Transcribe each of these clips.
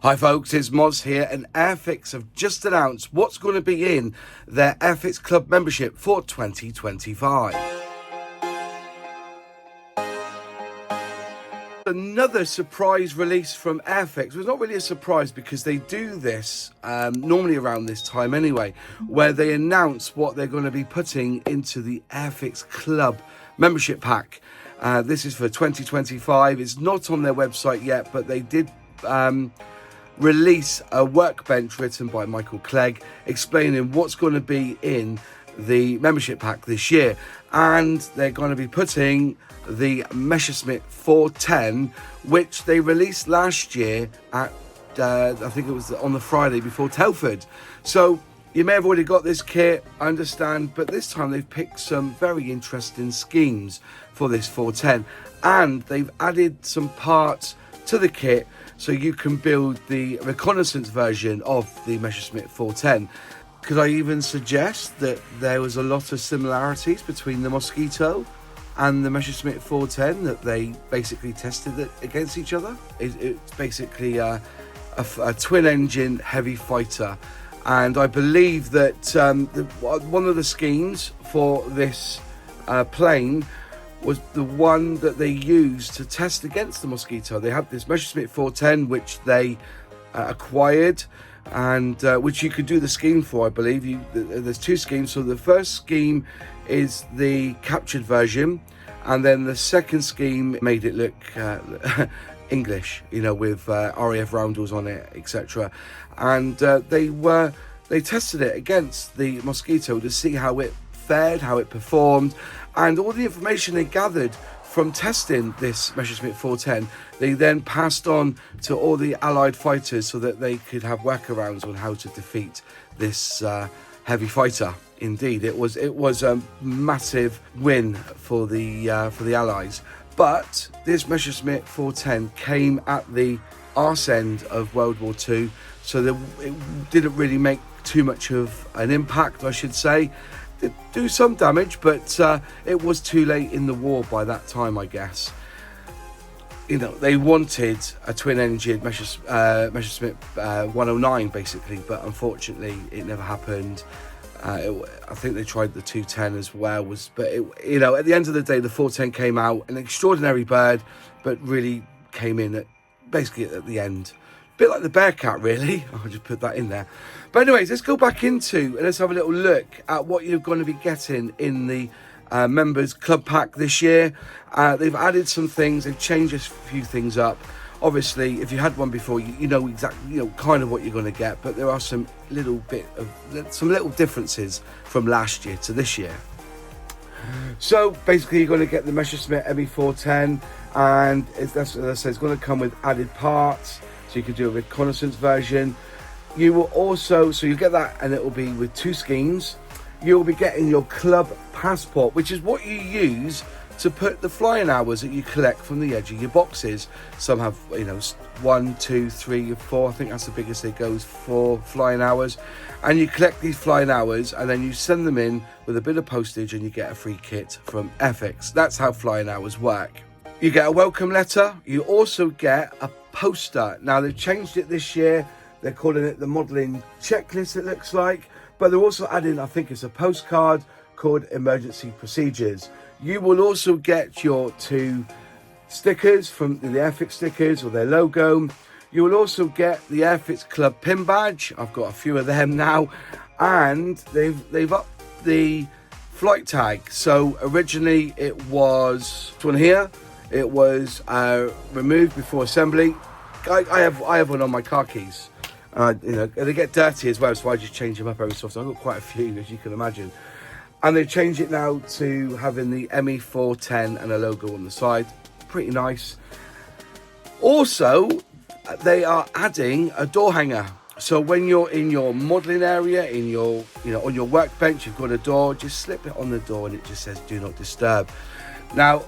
Hi folks, it's Moz here, and Airfix have just announced what's going to be in their Airfix Club membership for 2025. Another surprise release from Airfix. Well, it's not really a surprise because they do this normally around this time anyway, where they announce what they're going to be putting into the Airfix Club membership pack. This is for 2025. It's not on their website yet, but they did release a workbench written by Michael Clegg explaining what's going to be in the membership pack this year, and they're going to be putting the Messerschmitt Me410, which they released last year at I think it was on the Friday before Telford. So you may have already got this kit, I understand, but this time they've picked some very interesting schemes for this 410, and they've added some parts to the kit so you can build the reconnaissance version of the Messerschmitt Me410. Could I even suggest that there was a lot of similarities between the Mosquito and the Messerschmitt Me410, that they basically tested it against each other? It's basically a twin engine heavy fighter, and I believe that one of the schemes for this plane was the one that they used to test against the Mosquito. They had this Messerschmitt Me410 which they acquired, and which you could do the scheme for, I believe. There's two schemes. So the first scheme is the captured version, and then the second scheme made it look English, you know, with RAF roundels on it, etc. And they tested it against the Mosquito to see how it fared, how it performed, and all the information they gathered from testing this Messerschmitt Me410, they then passed on to all the Allied fighters so that they could have workarounds on how to defeat this heavy fighter. Indeed, it was a massive win for the Allies. But this Messerschmitt Me410 came at the arse end of World War II, so it didn't really make too much of an impact, I should say. Did do some damage, but it was too late in the war by that time, I guess. You know, they wanted a twin-engine Messerschmitt 109 basically, but unfortunately it never happened. I think they tried the 210 as well, but you know, at the end of the day, the 410 came out, an extraordinary bird, but really came in basically at the end. Bit like the Bearcat, really. I'll just put that in there. But anyways, let's go back into and let's have a little look at what you're going to be getting in the members club pack this year. They've added some things, they've changed a few things up. Obviously, if you had one before, you know exactly, you know, kind of what you're going to get, but there are some little differences from last year to this year. So basically, you're going to get the Messerschmitt Me410, and that's what I say, it's going to come with added parts. So you can do a reconnaissance version. You will also, so you get that, and it will be with two schemes. You'll be getting your club passport, which is what you use to put the flying hours that you collect from the edge of your boxes. Some have, you know, 1, 2, 3, 4. I think that's the biggest it goes, 4 flying hours. And you collect these flying hours, and then you send them in with a bit of postage, and you get a free kit from Airfix. That's how flying hours work. You get a welcome letter. You also get a poster. Now, they've changed it this year. They're calling it the modelling checklist, it looks like. But they're also adding, I think it's a postcard called Emergency Procedures. You will also get your 2 stickers from the Airfix stickers, or their logo. You will also get the Airfix Club pin badge. I've got a few of them now. And they've upped the flight tag. So originally it was this one here. It was removed before assembly. I have one on my car keys. You know, they get dirty as well, so I just change them up every so often. I've got quite a few, as you can imagine. And they've changed it now to having the Me410 and a logo on the side. Pretty nice. Also, they are adding a door hanger. So when you're in your modelling area, in your, you know, on your workbench, you've got a door, just slip it on the door and it just says do not disturb. Now,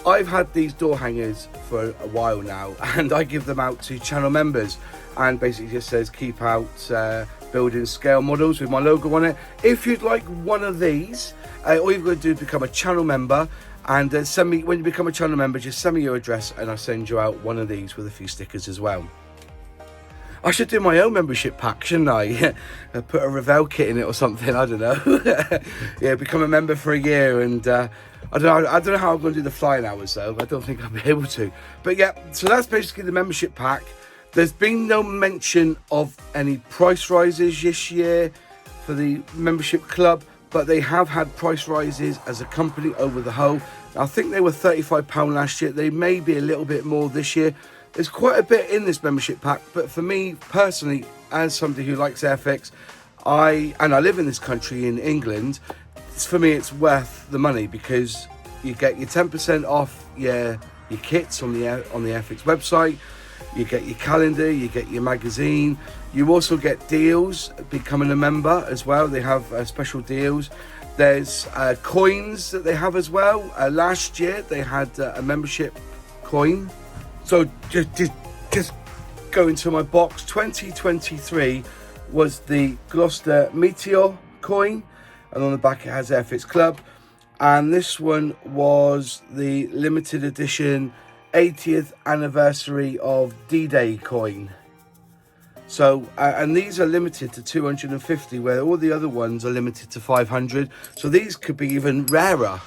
I've had these door hangers for a while now, and I give them out to channel members, and basically just says keep out building scale models with my logo on it. If you'd like one of these, all you've got to do is become a channel member, and send me, when you become a channel member, just send me your address and I'll send you out one of these with a few stickers as well. I should do my own membership pack, shouldn't I? Put a Revell kit in it or something, I don't know. Yeah, become a member for a year, and I don't know how I'm going to do the flying hours though. I don't think I'll be able to. But yeah, so that's basically the membership pack. There's been no mention of any price rises this year for the membership club, but they have had price rises as a company over the whole. I think they were £35 last year. They may be a little bit more this year. There's quite a bit in this membership pack, but for me personally, as somebody who likes Airfix, I live in this country in England, for me it's worth the money because you get your 10% off your kits on the Airfix website. You get your calendar, you get your magazine. You also get deals becoming a member as well. They have special deals. There's coins that they have as well. Last year they had a membership coin. So just go into my box. 2023 was the Gloucester Meteor coin, and on the back it has Airfix Club. And this one was the limited edition 80th anniversary of D-Day coin. So and these are limited to 250, where all the other ones are limited to 500. So these could be even rarer,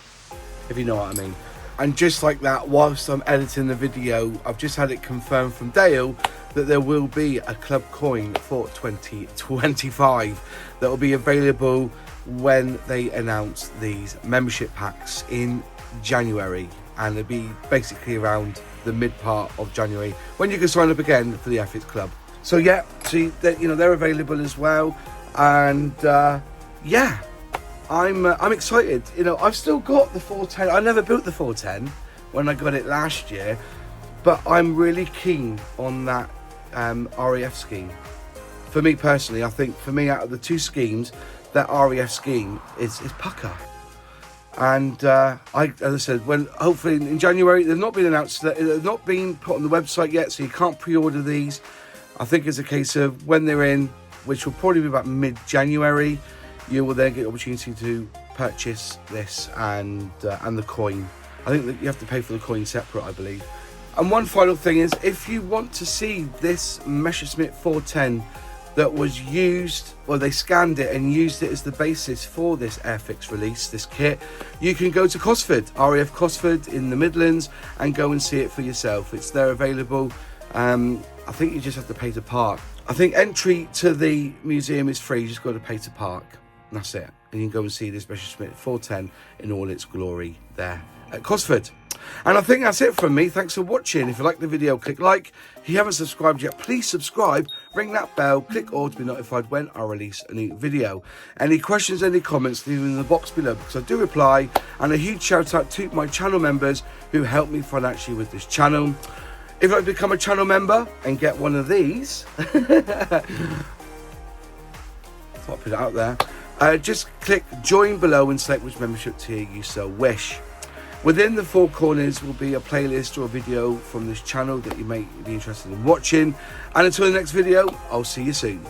if you know what I mean. And just like that, whilst I'm editing the video, I've just had it confirmed from Dale that there will be a club coin for 2025 that will be available when they announce these membership packs in January. And it'll be basically around the mid part of January when you can sign up again for the Airfix Club. So yeah, see that, you know, they're available as well. And yeah, I'm excited. You know, I've still got the 410. I never built the 410 when I got it last year, but I'm really keen on that RAF scheme. For me personally, I think for me, out of the two schemes, that RAF scheme is pucker. And as I said, when hopefully in January, they've not been announced, they've not been put on the website yet, so you can't pre-order these. I think it's a case of when they're in, which will probably be about mid-January, you will then get the opportunity to purchase this and the coin. I think that you have to pay for the coin separate, I believe. And one final thing is, if you want to see this Messerschmitt 410 that was used, well, they scanned it and used it as the basis for this Airfix release, this kit, you can go to Cosford, RAF Cosford in the Midlands, and go and see it for yourself. It's there available. I think you just have to pay to park. I think entry to the museum is free, you just got to pay to park. And that's it. And you can go and see this Messerschmitt 410 in all its glory there at Cosford. And I think that's it from me. Thanks for watching. If you like the video, click like. If you haven't subscribed yet, please subscribe, ring that bell, click all to be notified when I release a new video. Any questions, any comments, leave them in the box below because I do reply. And a huge shout out to my channel members who help me financially with this channel. If you'd like to become a channel member and get one of these, thought I'd put it out there, just click join below and select which membership tier you so wish. Within the four corners will be a playlist or a video from this channel that you may be interested in watching. And until the next video, I'll see you soon.